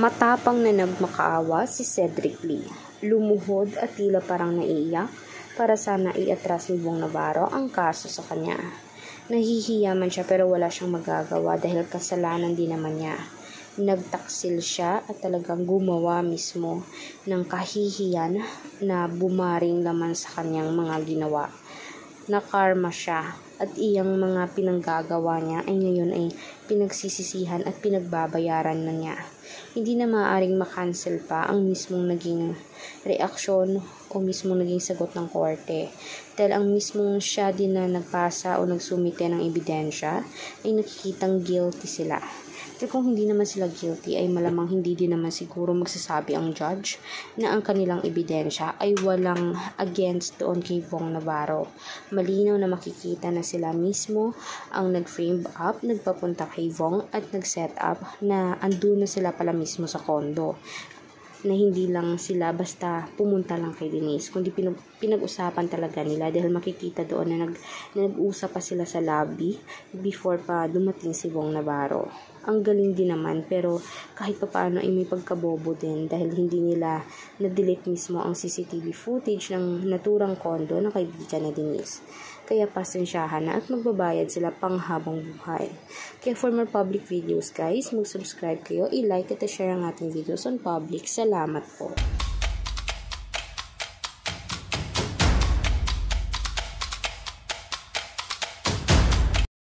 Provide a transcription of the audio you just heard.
Matapang na nagmakaawa si Cedric Lee. Lumuhod at tila parang naiiyak para sana iatras ni Bong Navarro ang kaso sa kanya. Nahihiya man siya pero wala siyang magagawa dahil kasalanan din naman niya. Nagtaksil siya at talagang gumawa mismo ng kahihiyan na bumaring laman sa kanyang mga ginawa. Nakarma siya at iyang mga pinanggagawa niya ay ngayon ay pinagsisisihan at pinagbabayaran na niya. Hindi na maaaring makancel pa ang mismong naging reaksyon o mismong naging sagot ng korte. Dahil ang mismong siya din na nagpasa o nagsumite ng ebidensya ay nakikitang guilty sila. Pero kung hindi naman sila guilty ay malamang hindi din naman siguro magsasabi ang judge na ang kanilang ebidensya ay walang against doon kay Bong Navarro. Malinaw na makikita na sila mismo ang nag-frame up, nagpapunta kay Bong at nag-set up na andun na sila pala mismo sa kondo. Na hindi lang sila basta pumunta lang kay Denise, kundi pinag-usapan talaga nila dahil makikita doon na nag-usap pa sila sa lobby before pa dumating si Bong Navarro. Ang galing din naman pero kahit pa paano ay may pagkabobo din dahil hindi nila na-delete mismo ang CCTV footage ng naturang kondo ng kaibigan na Denise. Kaya pasensyahan na at magbabayad sila panghabang buhay. Kaya for more public videos guys, mag-subscribe kayo, i-like at i-share ang ating videos on public. Salamat po.